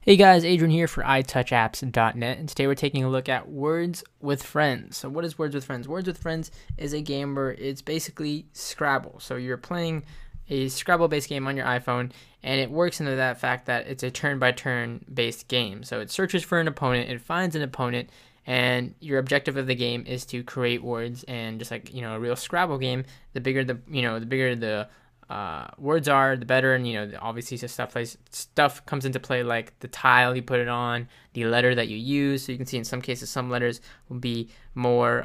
Hey guys, Adrian here for iTouchApps.net, and today we're taking a look at Words with Friends. So what is Words with Friends? Words with Friends is a game where it's basically Scrabble. So you're playing a Scrabble-based game on your iPhone, and it works into that fact that it's a turn-by-turn based game. So it searches for an opponent, it finds an opponent, and your objective of the game is to create words. And just like a real Scrabble game, the bigger the words are, the better. And obviously stuff comes into play, like the tile you put it on, the letter that you use. So you can see in some cases some letters will be more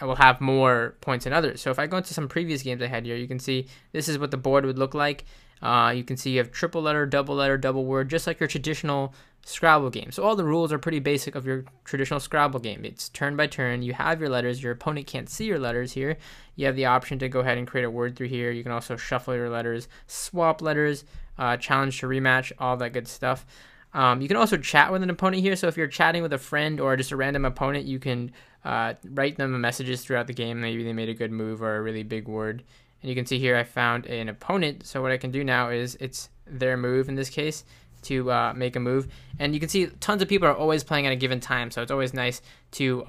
will have more points than others. So if I go into some previous games I had here, you can see this is what the board would look like. You can see you have triple letter, double word, just like your traditional Scrabble game. So all the rules are pretty basic of your traditional Scrabble game. It's turn by turn. You have your letters. Your opponent can't see your letters here. You have the option to go ahead and create a word through here. You can also shuffle your letters, swap letters, challenge to rematch, all that good stuff. You can also chat with an opponent here. So if you're chatting with a friend or just a random opponent, you can write them messages throughout the game. Maybe they made a good move or a really big word. And you can see here I found an opponent. So what I can do now is it's their move in this case to make a move. And you can see tons of people are always playing at a given time. So it's always nice to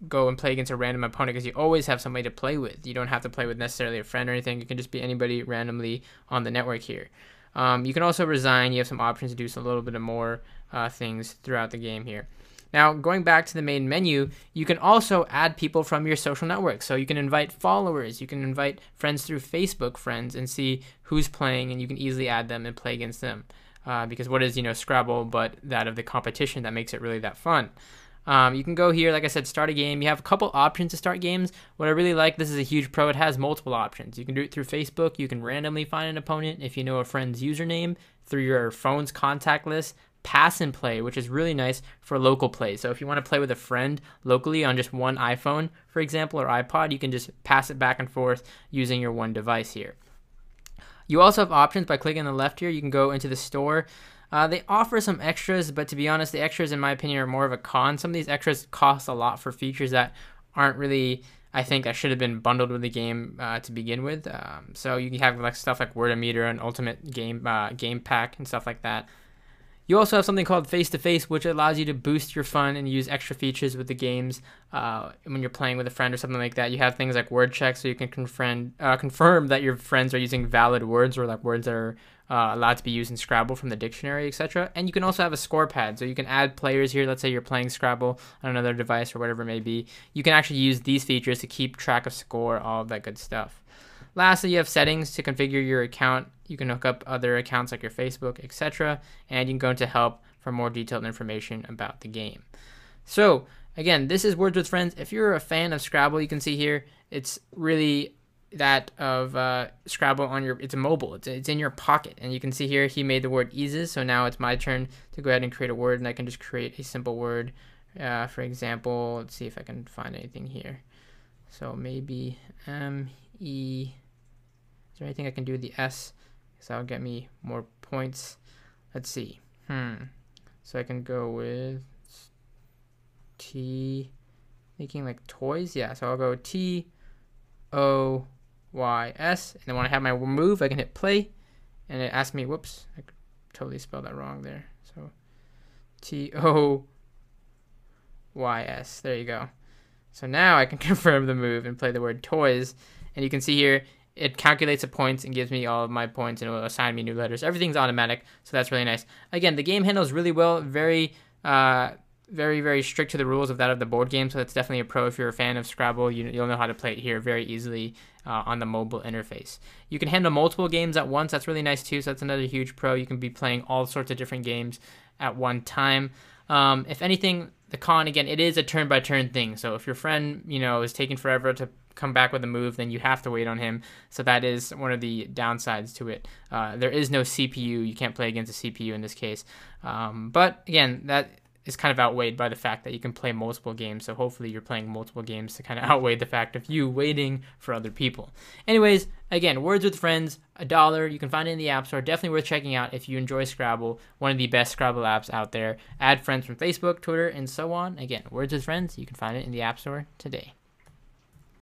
go and play against a random opponent because you always have somebody to play with. You don't have to play with necessarily a friend or anything. You can just be anybody randomly on the network here. You can also resign. You have some options to do a little bit of more things throughout the game here. Now, going back to the main menu, you can also add people from your social network. So you can invite followers, you can invite friends through Facebook friends and see who's playing, and you can easily add them and play against them. Because what is, Scrabble but that of the competition that makes it really that fun. You can go here, like I said, start a game. You have a couple options to start games. What I really like, this is a huge pro, it has multiple options. You can do it through Facebook. You can randomly find an opponent if you know a friend's username, through your phone's contact list. Pass and play, which is really nice for local play. So if you want to play with a friend locally on just one iPhone, for example, or iPod, you can just pass it back and forth using your one device here. You also have options by clicking on the left here. You can go into the store. They offer some extras, but to be honest, the extras, in my opinion, are more of a con. Some of these extras cost a lot for features that aren't really, I think, that should have been bundled with the game to begin with. So you can have stuff like Wordometer and Ultimate Game Pack and stuff like that. You also have something called Face-to-Face, which allows you to boost your fun and use extra features with the games when you're playing with a friend or something like that. You have things like word checks, so you can confirm that your friends are using valid words, or like words that are allowed to be used in Scrabble from the dictionary, etc. And you can also have a score pad, so you can add players here. Let's say you're playing Scrabble on another device or whatever it may be. You can actually use these features to keep track of score, all of that good stuff. Lastly, you have settings to configure your account. You can hook up other accounts like your Facebook, etc. And you can go into help for more detailed information about the game. So again, this is Words with Friends. If you're a fan of Scrabble, you can see here, it's really that of Scrabble on it's mobile. It's in your pocket. And you can see here, he made the word eases. So now it's my turn to go ahead and create a word, and I can just create a simple word. For example, let's see if I can find anything here. So maybe M-E. Is there anything I can do with the S? Because that'll get me more points. Let's see. So I can go with T, making like toys. Yeah, so I'll go T-O-Y-S. And then when I have my move, I can hit play. And it asks me, whoops, I totally spelled that wrong there. So T-O-Y-S. There you go. So now I can confirm the move and play the word toys. And you can see here, it calculates the points and gives me all of my points, and it will assign me new letters. Everything's automatic, so that's really nice. Again, the game handles really well, very strict to the rules of that of the board game, so that's definitely a pro. If you're a fan of Scrabble, you'll know how to play it here very easily on the mobile interface. You can handle multiple games at once. That's really nice too, so that's another huge pro. You can be playing all sorts of different games at one time. If anything, the con, again, it is a turn-by-turn thing. So if your friend, is taking forever to come back with a move, then you have to wait on him. So that is one of the downsides to it. There is no CPU. You can't play against a CPU in this case. But again, that is kind of outweighed by the fact that you can play multiple games. So hopefully you're playing multiple games to kind of outweigh the fact of you waiting for other people. Anyways, again, Words with Friends, $1. You can find it in the App Store. Definitely worth checking out if you enjoy Scrabble. One of the best Scrabble apps out there. Add friends from Facebook, Twitter, and so on. Again, Words with Friends. You can find it in the App Store today.